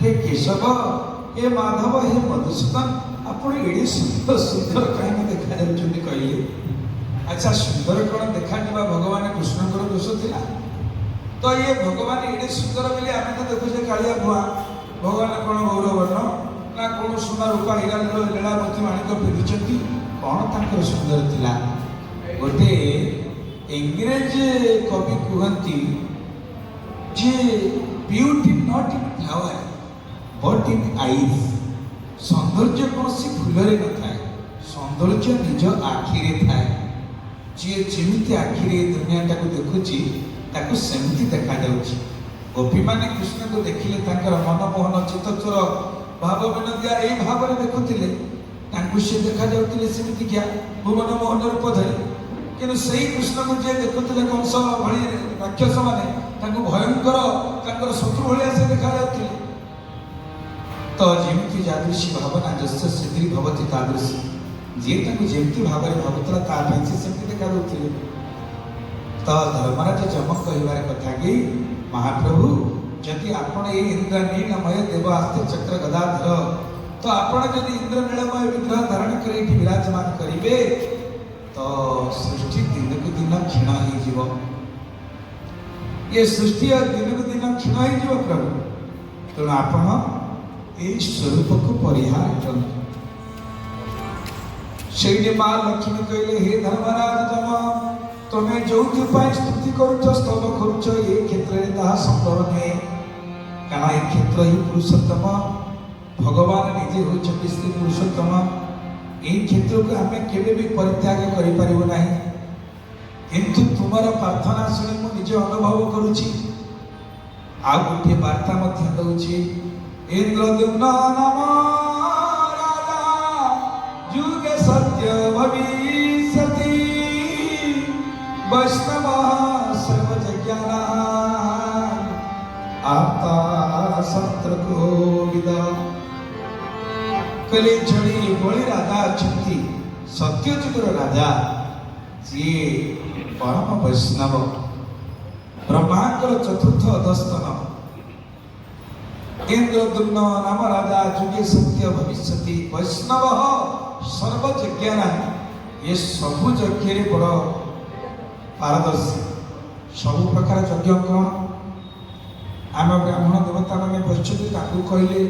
हे केशव हे माधव हे मधुसूदन आपण एडे सुंदर सुंदर कहीं देखा जाउछन्ती कहले। अच्छा सुंदर कौन देखा जावा भगवान कृष्णकर दोष थिला तो ये भगवान एडे सुंदर बोली आम तो देखुचे कालिया भुआ भगवान कौन गौरवर्ण ना कौन सोना रूपा हीरा लीला मोती माणिक पिंधुचंती कौन तांकर सुंदर थिला। गोटे इंग्रेज कवि कहती जे beauty not in flower but in eyes सौंदर्य कौन सी फूलरे न थाए सौंदर्य निज आखिरे थाए जी जमी आखिरे दुनिया टाक देखुची ताकू सेमती देखा जाउची। गोपी माने कृष्ण को देखिले तांकर मनमोहन चित्तचोर भाव विनोदिया ए भाव में देखुथिले तांकू से देखा जाउथिले सेमती क्या भुवन मोहन रूप धरि किंतु सही कृष्ण को जे देखुथिले कंस भଳି राक्षस माने तांकू भयंकर तांकर शत्रु भलिया से देखा जाउथिले। तो जेमती जादृशी भावना जस्य सिद्धि भवति तादृशी जे तांकू जेमती भाव में भावुतला ता पछे सेमती देखा जाउथिले। तो धर्मराज जमक कहिबार कथा कि महाप्रभु जदि आपण ए इंद्रनीलमय देव आस्ते चक्र गदाधर तो आपण जदि इंद्रनीलमय विग्रह धारण कर विराजमान करिवे तो सृष्टि दिन को दिन क्षीण हो जीव ये सृष्टि दिन को दिन क्षीण हो प्रभु तेणु आपण ए स्वरूप को परिहार कर से माँ लक्ष्मी कहले हे धर्मराज जम तुम्हें जो स्तुति करुच स्तव करुच ये क्षेत्र में संभव नुहे क्या ये क्षेत्र ही पुरुषोत्तम भगवान निजे होती स्त्री पुरुषोत्तम ये क्षेत्र को आम केवे भी परित्याग करें ना किंतु तुमर प्रार्थना शुणी मु निजे अनुभव करुच्ची आ गोटे वार्ता दूची इंद्रद्युम्न नाम राजा युगे सत्य भविष्यति वैष्णव सर्वज्ञान आता शस्त्र गोविद कले जड़ी बड़ी राजा अच्छी सत्यजुगर राजा जी परम वैष्णव ब्रह्मांडर चतुर्थ अधस्तन इंद्रद्युम्न नाम राजा जुगे सत्य भविष्यति वैष्णव सर्वज्ञान ये सबु यज्ञ बड़ पारदर्शी सब प्रकार यज्ञ कौन आम ब्राह्मण देवता मैंने बसते कहले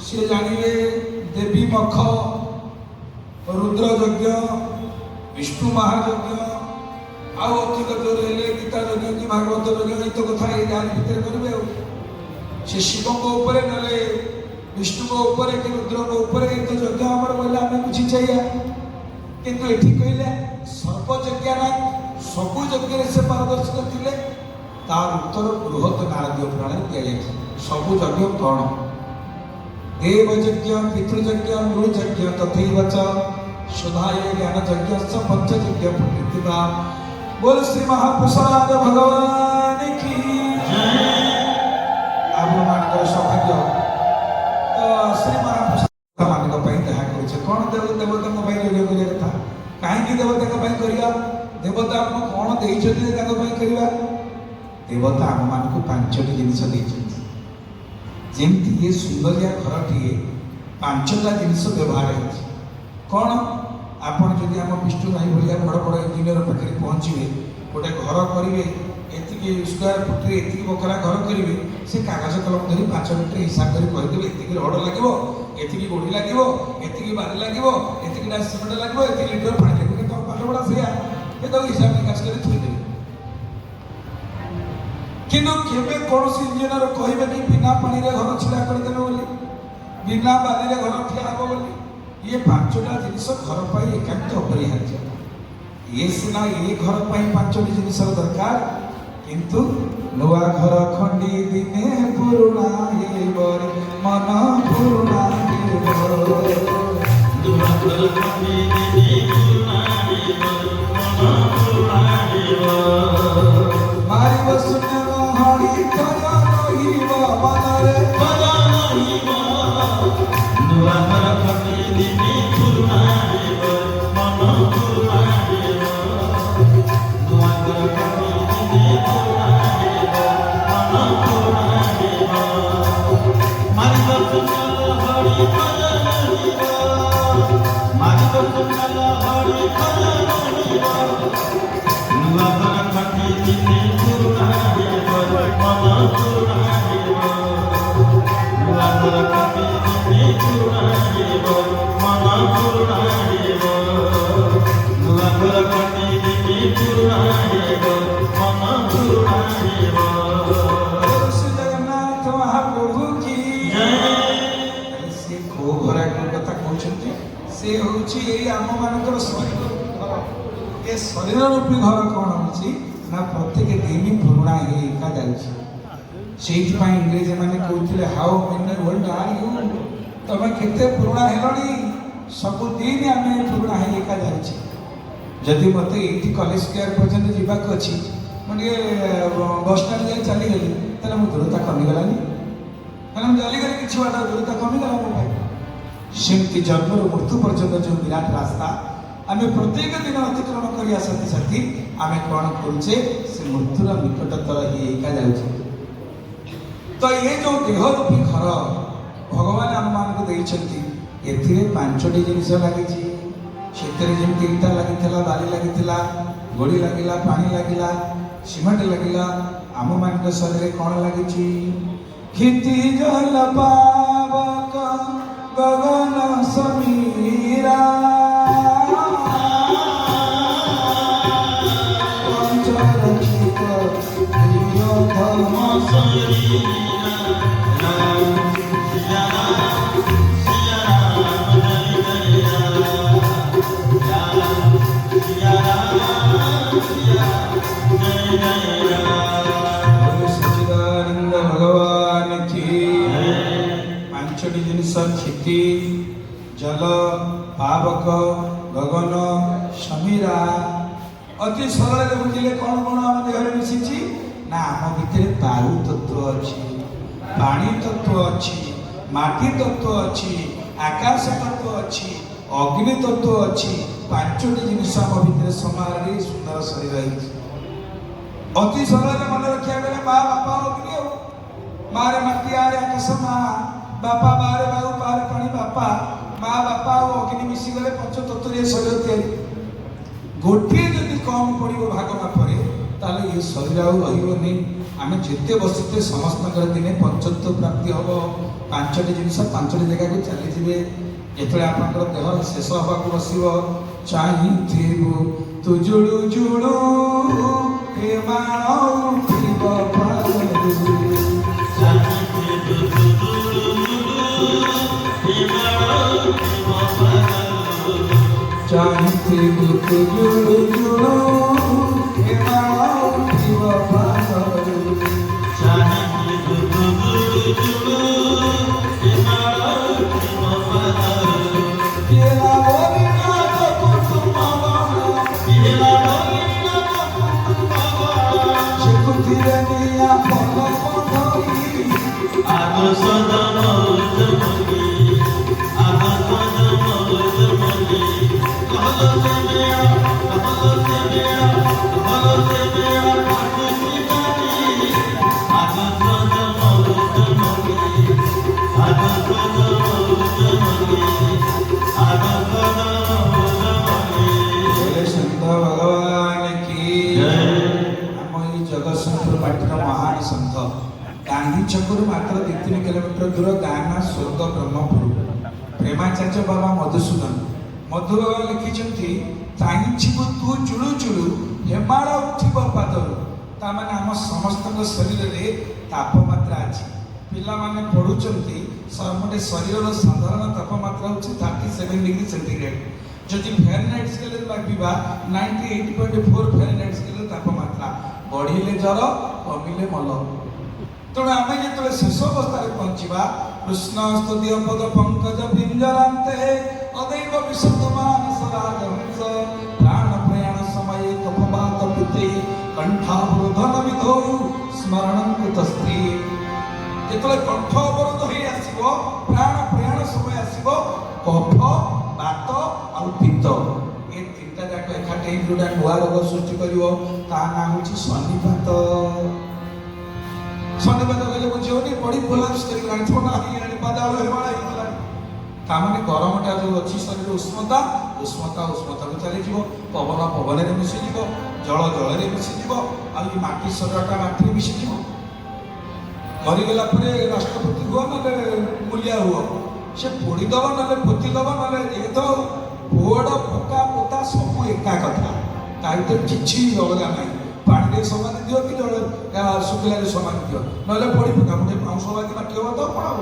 सी जानिए देवी मख रुद्र यज्ञ विष्णु महायज्ञ आउ अधिक जोर हेले गीता यज्ञ कि भागवत यज्ञ इत कथा ये जान भितर करेंगे से शिव को नले विष्णु को ऊपर कि रुद्र को ऊपर तो यज्ञ आम बोले आम बुझी चाहिए किंतु ये कहले सर्वज्ञान सबु यज्ञ से पारदर्शित थे तार उत्तर बृहत नारदीय पुराण दिया सबु यज्ञ कौन देवयज्ञ पितृयज्ञ नृयज्ञ तथैव च सुधाय ज्ञान यज्ञ पंचयज्ञ प्रतिभा बोल श्री महाप्रसाद भगवान की आपको सौभाग्य तो श्री महाप्रसाद मान कौन देव देवता यज्ञ करा कहीं देवता करा देवता आपको कौन देवा देवता आम मान को पांचटी जिनस जमती ये सुंदरिया घर टे पांचटा जिनस व्यवहार कौन आपड़ जदि आम विष्णु भाई भाया बड़ बड़ इंजीनियर पाखे पहुँचे गोटे घर करेंगे एति स्क्वायर फुट्रे एति बखरा घर करेंगे से कागज कलम धरी 5 मिनट हिसाब कर कहीदेवे एति रड लगे एति गोड़ी लगे एति बारी लगे एति सिमेंट लगे एति लिटर पानी लगे पाठ पढ़ा से हिसाब निकास कर थोदेवे किंतु केवे कौन इंजीनियर कहे कि बिना पानी रे घर छिड़ा करदेवे बोली बिना बाली रे घर ठिया हम बोली ये 5टा जिनिस घर पर एकांत अपरिहार्य ये सिना ये घर पर पांचटी जिनिस दरकार किंतु नुआ घर खंडी दिने पुरुणा हे बर मन पुरुणा हे बर नुआ घर खंडी दिने पुरुणा हे बर मन पुरुणा हे बर मारी वसुने हरि कया नहिब मनरे कया नहिब नुआ घर खंडी दिने पुरुणा हे बर मन पुरुणा हे बर नुआ घर खंडी दिने पुरुणा हे बर मन पुरुणा हे बर मारी वसुने हरि कया नहिब मारी वसुने हरि कया नहिब नुआ घर खंडी दिने पुरुणा हे बर मन पुरुणा हे बर नुआ घर खंडी दिने पुरुणा हे बर मन पुरुणा हे बर नुआ घर खंडी दिने पुरुणा हे बर मन पुरुणा हे बर श्री जगन्नाथ महाप्रभु की जय से को घरा को कथा कहउछन्ती से होउची एई आम मानकर शरीर घर ए शरीर रूपी घर कोन होउची ना प्रत्येक दिन पुरुणा हे एका जाउची सेहि पई इंग्रेज माने कहउथिले how many world are you तमे केते पुरुणा हेलणी सब दिन आमे पुरुणा हे एका जाउची जदि मते एठी कॉलेज स्क्वायर पर्यंत जीवाक अछि मने बस स्टैंड जाई चली गेली तले मो दूरता कमी गलानी हम चली गली किछि बाटा दूरता कमी गला मो भाई सेमती जन्म मृत्यु पर्यंत जो विराट रास्ता आमे प्रत्येक दिन अतिक्रमण करिया साथी साथी आमे कोन करूचे से मृत्युर निकटतर ही एका जाउचे तो ये जो देह रूपी घर भगवान आम मान को देइछंती एथिरे पांचटी जिनिस लागिछि सेतरे जेमती इटा लागिथिला बाली लागिथिला गोड़ी लागिला पानी लागिला सीमेंट लागिला आम मान को शरीर कोन लागिछि खिति जल पावक गगन समीरा पंचरक्षित प्रिय धर्म सच्चिदानंद भगवान की पांचटी जिनिस क्षिति जल पावक गगन समीरा अति सरल बुझिले कौन कौन आम देह मिशिछि ना आम भितर वायु तत्व अच्छी पानी तत्व अच्छी माटी तत्व अच्छी आकाश तत्व अच्छी अग्नि तत्व अच्छी पांचटी जिनिस आम भितर समारे सुंदर शरीर है अति सरल मन रखा गले माँ बापा अग्नि हो मारे माटी आरे आकाश माँ बापा बारे बायु बारे पानी बापा माँ बापा और अग्नि मिसी गले पंच तत्व शरीर तैयारी गोटे जदि कम पड़ो भाग मापरे ताले ये शरीर आउ रही आम जिते बसते समस्त दिने पंचत्व प्राप्ति हम पांचटी जिनिस पांचटी जगह को चलीजे जो आप देह शेष हवा बसो चाहिए तू जुड़ू जुड़ू चाहते जुड़ू जुड़ू महान संत गांधी छकरू मात्र 2-3 किलोमीटर दूर गाना स्वर्ग ब्रह्मपुर प्रेमाचार्य बाबा मधुसूदन मधु बाबा लिखिछंती ताइछिबु तू चुळु चुळु हेमाळ उठिब पादरु ता माने हम समस्त शरीर रे तापमात्रा अछि पिला माने पढुचंती सर्वटे शरीर रो साधारण तापमात्रा होछि 37 डिग्री सेंटीग्रेड যদি ফ্যারেনহাইট স্কেলে মাপিবা 98.4 ফ্যারেনহাইট স্কেলে তাপমাত্রা বঢ়িলে জ্বর কমিলে মল। তেଣୁ ଆମେ ଯେତେବେଳେ ଶେଷ ଅବସ୍ଥାରେ ପହଞ୍ଚିବା କୃଷ୍ଣ ସ୍ତୁତୀୟ ପଦ ପଙ୍କଜ ପିଞ୍ଜରାନ୍ତେ ଅଦୈବ ବିଶୁଦ୍ଧମାନ ସରାଜହଂସ ପ୍ରାଣ ପ୍ରୟାଣ ସମୟେ କଫବାତ ପିତେ କଣ୍ଠାବରୋଧନ ବିଧୌ ସ୍ମରଣ କୃତ ସ୍ତ୍ରୀ। ଯେତେବେଳେ କଣ୍ଠ ଅବରୋଧ ହେଇ ଆସିବ ପ୍ରାଣ ପ୍ରୟାଣ ସମୟ ଆସିବ କଫ ବାତ ଆଉ ପିତ୍ତ ଏ ତିନିଟା ଯାକ ଏକାଠି ଯୋଉଟା ନୂଆ ରୋଗ ସୃଷ୍ଟି କରିବ ତା ନାଁ ହେଉଛି ଶନିପାତ। ଶନିପାତ କହିଲେ ବୁଝିବନି ବଡି କୋଲାପ୍ସ କରିଗଲାଣି ଥଣ୍ଡା ହେଇଗଲାଣି ପାଦାଳ ହେବାଳ ହେଇଗଲାଣି ତାମାନେ ଗରମଟା ଯୋଉ ଅଛି ଶରୀର ଉଷ୍ଣତା ଉଷ୍ଣତାକୁ ଚାଲିଯିବ ପବନ ପବନରେ ମିଶିଯିବ ଜଳ ଜଳରେ ମିଶିଯିବ ଆଉ ଏ ମାଟି ଶରୀରଟା ମାଟିରେ ମିଶିଯିବ। ମରିଗଲା ପରେ ରାଷ୍ଟ୍ରପତି ହୁଅ ନହେଲେ ମୂଲିଆ ହୁଅ ସେ ପୋଡ଼ିଦବ ନହେଲେ ପୋତିଦବ ନହେଲେ ଏ ତ ପୋଡ଼ ପକା ପୋତା ସବୁ ଏକା କଥା ତା ଭିତରେ କିଛି ଅଲଗା ନାହିଁ। ପାଣିରେ ସମାନ ଦିଅ କି ଜଳ ଶୁଖିଲାରେ ସମାନ ଦିଅ ନହେଲେ ପୋଡ଼ି ପକା ଗୋଟେ ପାଉଁଶବାଦୀ ମାଟି ହବ ତ କ'ଣ ହବ।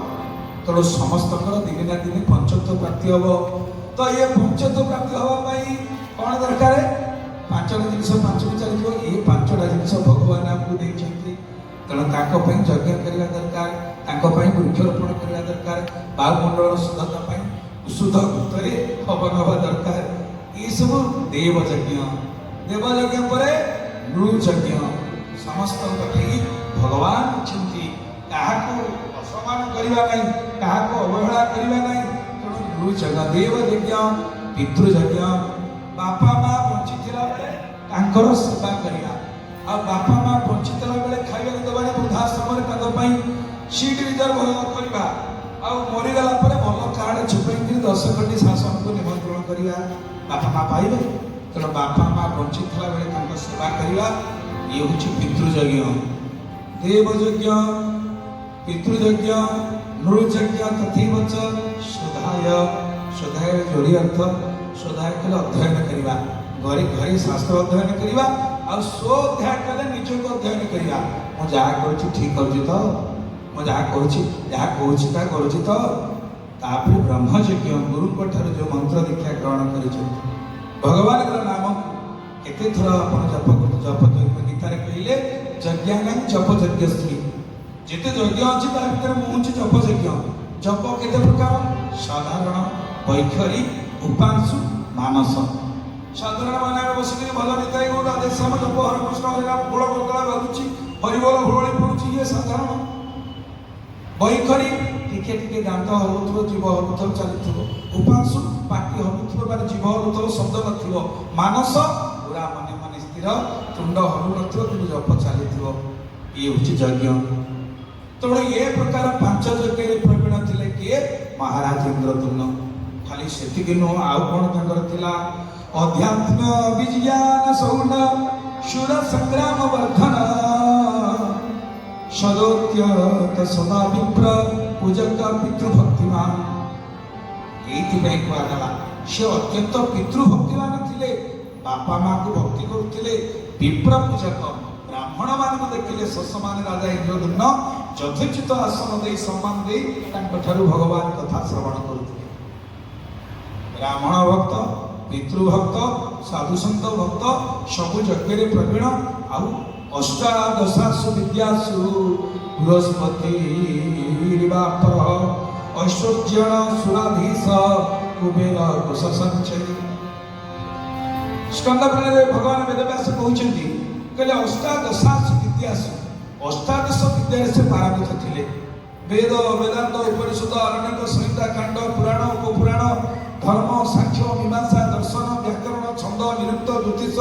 ତେଣୁ ସମସ୍ତଙ୍କର ଦିନେ ନା ଦିନେ ପଞ୍ଚତ୍ୱ ପ୍ରାପ୍ତି ହବ। ତ ଏ ପଞ୍ଚତ୍ୱ ପ୍ରାପ୍ତି ହବା ପାଇଁ କ'ଣ ଦରକାର? ପାଞ୍ଚଟା ଜିନିଷ ପାଞ୍ଚଟି ଚାଲିଯିବ। ଏ ପାଞ୍ଚଟା ଜିନିଷ ଭଗବାନ ଆମକୁ ଦେଇଛନ୍ତି। ତେଣୁ ତାଙ୍କ ପାଇଁ ଯଜ୍ଞ କରିବା ଦରକାର, ତାଙ୍କ ପାଇଁ ବୃକ୍ଷରୋପଣ କରିବା ଦରକାର, ବାୟୁମଣ୍ଡଳର ଶୁଦ୍ଧତା ପାଇଁ ଶୁଦ୍ଧ ଭିତରେ ହବନ ହେବା ଦରକାର। ଏସବୁ ଦେବଯଜ୍ଞ। ଦେବଯଜ୍ଞ ପରେ ନୃଯଜ୍ଞ। ସମସ୍ତଙ୍କ ପାଇଁ ଭଗବାନ ଅଛନ୍ତି। କାହାକୁ ଅସମ୍ମାନ କରିବା ନାହିଁ, କାହାକୁ ଅବହେଳା କରିବା ନାହିଁ। ତେଣୁ ନୃଯଜ୍ଞ ଦେବଯଜ୍ଞ ପିତୃଯଜ୍ଞ। ବାପା ମା ବଞ୍ଚିଥିଲା ବେଳେ ତାଙ୍କର ସେବା କରିବା ଆଉ ବାପା ମା ବଞ୍ଚିଥିଲା ବେଳେ ଖାଇବାକୁ ଦେବାରେ ବୃଦ୍ଧାଶ୍ରମରେ ତାଙ୍କ ପାଇଁ ସିଟ୍ ରିଜର୍ଭ କରିବା ଆଉ ମରିଗଲା ପରେ ଭଲ କାର୍ଡ ଛପାଇକିରି 10 କୋଟି ଶାସନକୁ ନିମନ୍ତ୍ରଣ କରିବା ବାପା ମା ପାଇବେ। ତେଣୁ ବାପା ମା ବଞ୍ଚିଥିଲା ବେଳେ ତାଙ୍କ ସେବା କରିବା ଇଏ ହେଉଛି ପିତୃଯଜ୍ଞ। ଦେବଯଜ୍ଞ ପିତୃଯଜ୍ଞ ନୃଯଜ୍ଞ ତଥୈବ ଚ ସୁଧାୟ। ସୁଧାୟ ଯୋଡ଼ି ଅର୍ଥ ସୁଧାୟ କଲେ ଅଧ୍ୟୟନ କରିବା ଘରେ ଘରେ ଶାସ୍ତ୍ର ଅଧ୍ୟୟନ କରିବା ଆଉ ସ୍ୱଅଧ୍ୟାୟ କଲେ ନିଜକୁ ଅଧ୍ୟୟନ କରିବା। ମୁଁ ଯାହା କରୁଛି ଠିକ୍ କରୁଛି ତ, ମୁଁ ଯାହା କରୁଛି ଯାହା କହୁଛି ତାହା କରୁଛି ତ। ତାପରେ ବ୍ରହ୍ମଯଜ୍ଞ ଗୁରୁଙ୍କ ଠାରୁ ଯେଉଁ ମନ୍ତ୍ର ଦୀକ୍ଷା ଗ୍ରହଣ କରିଛନ୍ତି ଭଗବାନଙ୍କର ନାମକୁ କେତେ ଥର ଆପଣ ଜପ ଗୀତାରେ କହିଲେ ଯଜ୍ଞାନାଂ ଜପ ଯଜ୍ଞ ସ୍ତ୍ରୀ। ଯେତେ ଯଜ୍ଞ ଅଛି ତା ଭିତରେ ମୁଁ ହେଉଛି ଜପ ଯଜ୍ଞ। ଜପ କେତେ ପ୍ରକାର? ସାଧାରଣ, ବୈଖରୀ, ଉପାଂଶୁ, ମାନସ। ସାଧାରଣ ମାନେ ଆମେ ବସିକିରି ଭଲ ନିତାଇ ଗୌର ରାଧେଶ୍ୟାମ ଜପ ହରକୃଷ୍ଣ ହରିନାମ ଗୋଳ ଗୋଳା ବାଜୁଛି ହରିବୋଲ ହୁଳୁଳି ପଡୁଛି ଇଏ ସାଧାରଣ। ବୈଖରୀ ଟିକେ ଟିକେ ଦାନ୍ତ ହଲୁଥିବ ଜୀବ ହଲୁଥିବ ଚାଲିଥିବ। ଉପାଂଶୁ ପାଟି ହଲୁଥିବ ମାନେ ଜୀବ ହଲୁଥିବ ଶବ୍ଦ ନଥିବ। ମାନସ ପୁରା ମନେ ମନେ ସ୍ଥିର ତୁଣ୍ଡ ହଲୁନଥିବ କିନ୍ତୁ ଜପ ଚାଲିଥିବ। ଇଏ ହେଉଛି ଯଜ୍ଞ। ତେଣୁ ଏ ପ୍ରକାର ପାଞ୍ଚ ଯଜ୍ଞରେ ପ୍ରବୀଣ ଥିଲେ କିଏ? ମହାରାଜ ଇନ୍ଦ୍ରଦ୍ୟୁମ୍ନ। ଖାଲି ସେତିକି ନୁହଁ ଆଉ କ'ଣ ତାଙ୍କର ଥିଲା? ଅଧ୍ୟାତ୍ମ ବିଜ୍ଞାନ ସୌନ ଶୂର ସଂଗ୍ରାମ ବର୍ଦ୍ଧନ ସଦୋଦ୍ୟତ ସଦା ବିପ୍ର ପୂଜକ ପିତୃଭକ୍ତିମାନ। ଏଇଥିପାଇଁ କୁହାଗଲା ସେ ଅତ୍ୟନ୍ତ ପିତୃଭକ୍ତିମାନ ଥିଲେ। ବାପା ମାଙ୍କୁ ଭକ୍ତି କରୁଥିଲେ। ବିପ୍ର ପୂଜକ ବ୍ରାହ୍ମଣ ମାନଙ୍କୁ ଦେଖିଲେ ଶଶମାନ ରାଜା ଇନ୍ଦ୍ରଦ୍ୟୁମ୍ନ ଯଥୋଚିତ ଆସନ ଦେଇ ସମ୍ମାନ ଦେଇ ତାଙ୍କ ଠାରୁ ଭଗବାନ କଥା ଶ୍ରବଣ କରୁଥିଲେ। ବ୍ରାହ୍ମଣ ଭକ୍ତ, ପିତୃଭକ୍ତ, ସାଧୁସନ୍ଥ ଭକ୍ତ ସବୁ ଯଜ୍ଞରେ ପ୍ରବୀଣ। ଆଉ ଅଷ୍ଟାଦଶାସୁ ବିଦ୍ୟାସୁ ବୃହସ୍ପତି ଐଶ୍ୱର୍ଯ୍ୟଣ ସୁରାଧୀଶ କୁବେର କୋଷ ସଞ୍ଚୟୀ। ସ୍କନ୍ଦ ପୁରାଣରେ ଭଗବାନ ବେଦବ୍ୟାସ କହୁଛନ୍ତି କହିଲେ ଅଷ୍ଟାଦଶାସୁ ବିଦ୍ୟାସୁ। ଅଷ୍ଟାଦଶ ବିଦ୍ୟାରେ ସେ ପାରଙ୍ଗତ ଥିଲେ। ବେଦ, ବେଦାନ୍ତ, ଉପନିଷଦ, ଅରଣ୍ୟକ, ସଂହିତା, କାଣ୍ଡ, ପୁରାଣ, ଉପପୁରାଣ, ଧର୍ମ, ସାଂଖ୍ୟ, ମୀମାଂସା, ଦର୍ଶନ, ବ୍ୟାକରଣ, ଛନ୍ଦ, ନିରୁକ୍ତ, ଜ୍ୟୋତିଷ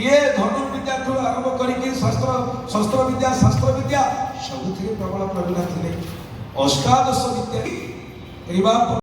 ଇଏ ଧନୁର୍ବିଦ୍ୟାଠୁ ଆରମ୍ଭ କରିକି ଶସ୍ତ୍ର ବିଦ୍ୟା, ଶାସ୍ତ୍ର ବିଦ୍ୟା ସବୁଥିରେ ପ୍ରବଳ ପ୍ରବୀଣ ଥିଲେ। ଅଷ୍ଟାଦଶ ବିଦ୍ୟା